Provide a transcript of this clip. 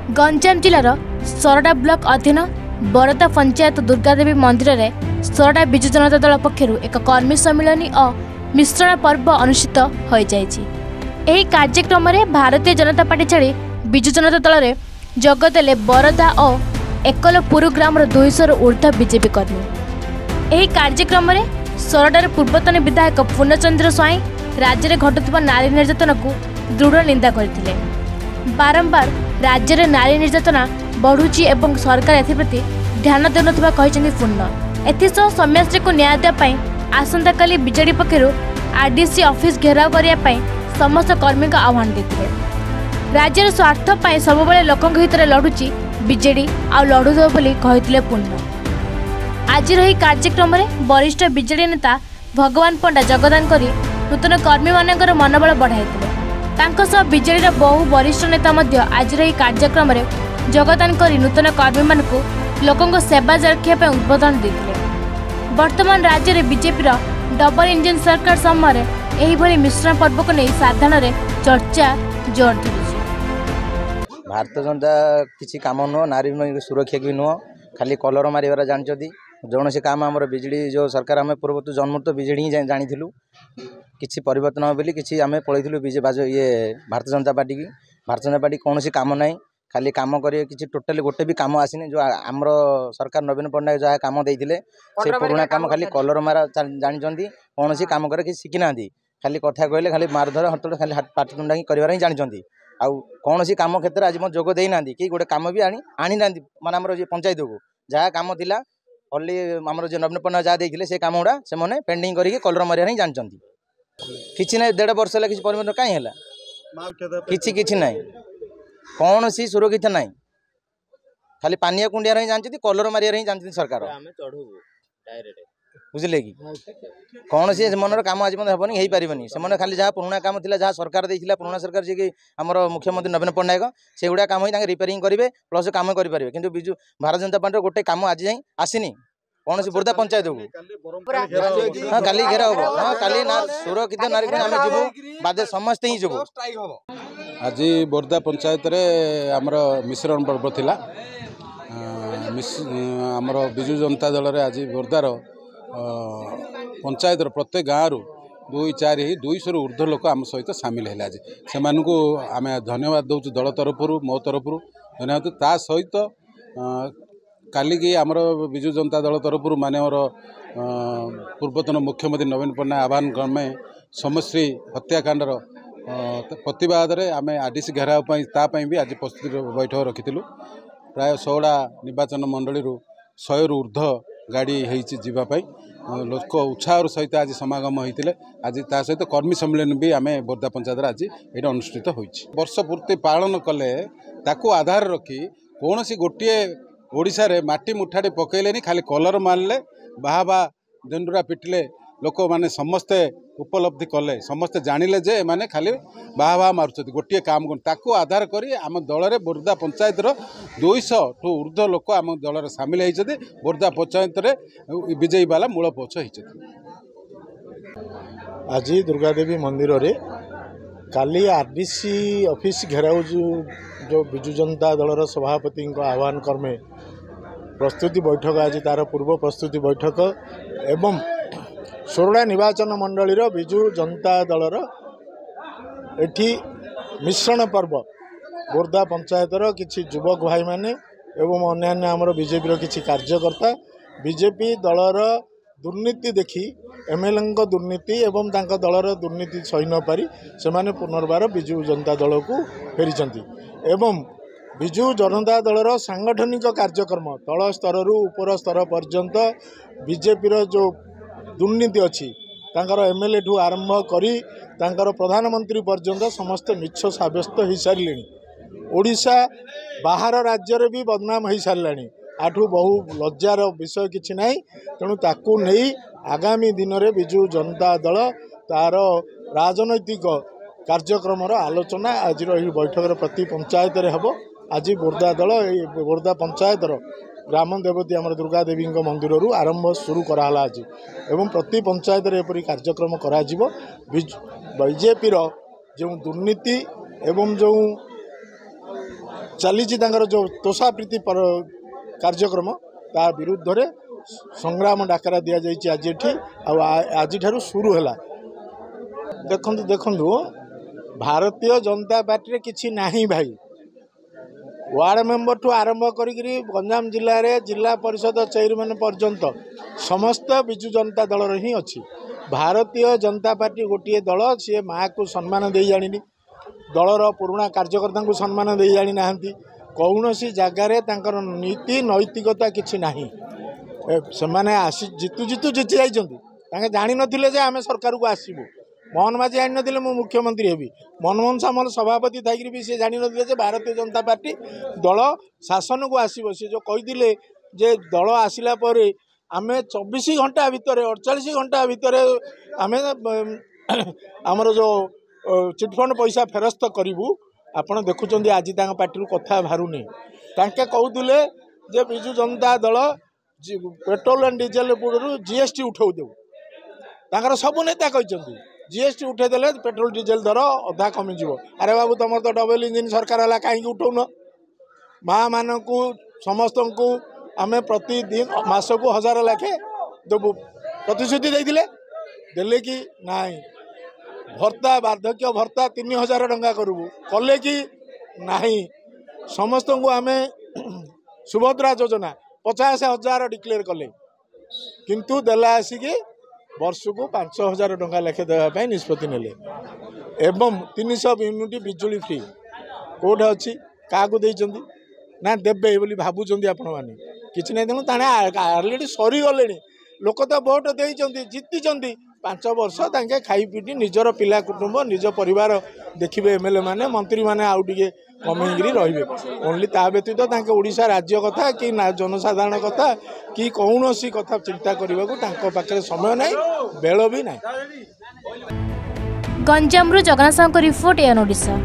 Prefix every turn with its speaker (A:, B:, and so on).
A: Ganjam जिलार सरडा block अधीन बरदा पंचायत दुर्गादेवी मंदिर में सरडा विजु जनता दल पक्षर एक कर्मी सम्मिलन और मिश्रण पर्व अनुष्ठित हो जाएगी। कार्यक्रम में भारतीय जनता पार्टी छाड़ी विजु जनता दल में जगदेले बरदा और एकलपुर ग्राम 200 ऊर्ध्व बीजेपी कर्मी। यह कार्यक्रम में सरडार पूर्वतन विधायक पूर्णचंद्र स्वाई राज्य में घटुवा नारी निर्यातन को दृढ़ निंदा करते। बारंबार राज्य में नारी निर्यातना बढ़ुची एवं सरकार एप्रति ध्यान देउनथिबा कहिसेंति पूर्ण। एथिसह समस्या को न्याय देवाई आसंता काली बीजेडी पक्षर आरडीसी ऑफिस घेराव करने समस्त कर्मी को आह्वान देते। राज्यर स्वार्थ पाई सब बेले लोकों हित में लड़ुची बीजेडी आ लड़ुदेव बोली कहिथिले पूर्ण। आज रही कार्यक्रम में वरिष्ठ बीजेडी नेता भगवान पंडा जगदान करी नूतन कर्मी मानकर मनोबल बढ़ाई। बीजेडी बहु वरिष्ठ नेता आज रही कार्यक्रम में जगदान करी नूतन कर्मी मान लोकों सेवा रखा उद्बोधन देते। वर्तमान राज्य में बीजेपी डबल इंजिन सरकार समय यही मिश्रण पर्व को नहीं साधारण चर्चा जोर धरी।
B: भारतीय जनता किसी काम नुह नारी सुरक्षा भी नुह खाली कलर मारिबार जानते जौन से काम आम बिजेडी जो सरकार आम पूर्व तो जन्म तो बिजेडी ही जानी किसी परिवर्तन हो बोली किसी आम पलैलु ये भारतीय जनता पार्टी की। भारतीय जनता पार्टी कौन सी काम ना खाली काम करें किसी टोटाली गोटे भी काम आसनी जो आमर सरकार नवीन पट्टनायक जहाँ काम देते से पुराना काम खाली कलर मारा जानते कौन सी काम करे किसी शिखी ना खाली कथा कहले खाली मारधर हटड़ खाली पाटितुंडा ही कर जानते आउ कौन सी काम क्षेत्र आज जोग देना कि गोटे काम भी आनी ना माने आमर पंचायत को जहाँ काम थिला ओनली आमर जो नवीन पट्टनायक जहाँ देते से काम गुड़ा से पेंडिंग करके कलर मारिया ही जानते किसी ना 1.5 वर्ष है किसी परिवर्तन कहीं है किसी ना कौन सी सुरक्षित ना खाली पानिया कुंडिया ही जानते कलर मारिया ही जानते सरकार बुझे कि कौन सी मन कम आज हेनी हो पारनी से खाली जहाँ पुराना काम था जहाँ सरकार देता पुराना सरकार जी कि आम मुख्यमंत्री नवीन पट्टनायक से गुड़ा काम ही रिपेयरिंग करेंगे प्लस काम करेंगे कि बिजु भारतीय जनता पार्टी गोटे काम आज जाए आसनी कौन सी बुर्दा पंचायत को हाँ काली घेरा हम हाँ काली ना सुरक्षित नारी आम जीवु बादे समस्ते ही जीवु।
C: आज बोर्दा पंचायत रे आमर मिश्रण पर्व थिला आमर विजु जनता दल रे आज बोर्दार पंचायत प्रत्येक गाँव 2-4 ही 200 ऊर्ध्व लोक आम सहित सामिल है। आज से आम धन्यवाद दौचु दल तरफ मो तरफ धन्यवाद ता सहित काली की आमर विजु जनता दल तरफ मानवर पूर्वतन मुख्यमंत्री नवीन पट्टनायक आह्वान क्रमे समश्री हत्याकांडर प्रतिवाद रे आम आरडीसी घेराव भी आज प्रस्तुति बैठक रखी प्राय 16 निर्वाचन मंडली 100 ऊर्ध्व गाड़ी होगापी लोक उत्साह सहित आज समागम होते आज ता सहित कर्मी सम्मेलन भी आम बोर्दा पंचायत आज ये अनुष्ठित हो वर्ष पूर्ति पालन कले ताकू आधार रखी कौन सी गोटे ओडिशा रे माटी मुठाटी पकईले खाली कलर मारले बाहा देंडुरा पिटले लोक माने समस्ते उपलब्धि कले समस्ते जानिले जे माने खाली बाहा मारुचती गोटे काम ताकू आधार करी आम दल रे बोर्दा पंचायत 200 ठू ऊर्ध्व लोक आम दल रे सामिल होती बोर्दा पंचायत रे विजयी वाला मूल पोछ होती।
D: आज दुर्गादेवी मंदिर रे काली आरडीसी ऑफिस घेराव जो विजु जनता दलर सभापति आह्वान क्रमे प्रस्तुति बैठक आज तार पूर्व प्रस्तुति बैठक एवं सोरडा निर्वाचन मंडलीर विजु जनता दलर एठी मिश्रण पर्व बोर्दा पंचायतर किछि युवक भाई माने एवं अन्यान्य आमर बीजेपी किछि कार्यकर्ता बीजेपी दलर दुर्नीति देखी एमएलए दुर्नीति एवं तांका दलर दुर्नीति सही न पारी से पुनर्बार विजु जनता दल को फेरी एवं विजु जनता दलर सांगठनिक कार्यक्रम तल स्तर रु उपर स्तर पर्यंत बीजेपी जो दुर्नीति अच्छी तांकर एमएलए ठू आरंभ करी तांकर प्रधानमंत्री पर्यंत समस्त मिछ सब्यस्त हो सारे ओडिशा बाहर राज्य रे भी बदनाम हो सारे आठू बहु लज्जार विषय किछि नाही तेणु ताकू नहीं आगामी दिन में विजु जनता दल तार राजनैतिक कार्यक्रम आलोचना आज बैठक प्रति पंचायत रे हबो। आज बोर्दा दल बोर्दा पंचायत ग्राम देवती आम दुर्गा देवी मंदिर आरंभ शुरू कराला आज एवं प्रति पंचायत एपरी कार्यक्रम करा बीजेपी जो दुर्नीति एवं जो चली जो तोषाप्रीति कार्यक्रम ता विरुद्ध रे संग्राम डाकरा दि जाइए आज शुरू है। देखु भारतीय जनता पार्टी रे किछि नाही भाई वार्ड मेंबर ठू आरंभ करी गंजाम जिले में जिला परिषद चेयरमैन पर्यंत समस्त बिजु जनता दल ही अच्छी। भारतीय जनता पार्टी गोटे दल सी माँ को सम्मान दे जानी दलर पुराणा कार्यकर्ता को सम्मान दे जानी ना कौन सी जगार नीति नैतिकता किसी ना से मैंने आसी जितु जितु जीति जाइए जानी नथिले जे आमे सरकार को आसबू मोहन माझी जानी नथिले मु मुख्यमंत्री हेबी मनमोहन सामल सभापति थी भी सी जानी नथिले जे भारतीय जनता पार्टी दल शासन को आसब सी जो कही जे दल आसिला परे आमे 24 घंटा भितर 48 घंटा भितर आमे आमर जो चिटफंड पैसा फेरस्त करूँ आपड़ देखुं आज पार्टी कथा बाहरुनी तांके कहूले जे Biju Janata Dal petrol and diesel उपरू GST उठाऊ देव तांकर सबू नेता कहते जीएसटी उठेदेले पेट्रोल डीजेल दर अधा कमिज। अरे बाबू तुम तो डबल इंजिन सरकार है कहीं उठाऊन माँ मान को समस्त को आम प्रतिदिन मास को 1000 लाखे देवु प्रतिश्रुति देले कि नाई भत्ता वार्धक्य भत्ता 3000 टंका करूँ कले कि नाही समस्त को आम सुभद्रा योजना 50,000 डिक्लेयर कले किंतु देला आसिक वर्ष को 5,000 टंका लेखे देवाई निष्पत्ति नेले एवं 300 यूनिट बिजुली फ्री कौटे अच्छी क्या ना देवे बोली भावुं आपण मैंने किसी ना तेणु ताने अलरेडी सरीगले लोक तो भोट देती जीति 5 वर्ष तांके खाई पीटी निजर पिला कुटुंब निज परिवार देखिए एमएलए माने मंत्री माने आउ टिके कमेंगी रहिबे ओनली ता व्यतीत तांके ओडिशा राज्य कथा कि जनसाधारण कथा कि कौन सी कथा चिंता करने को पाखे समय ना बेल भी ना।
A: गंजाम जगन्नाथ रिपोर्ट एन ओडिशा।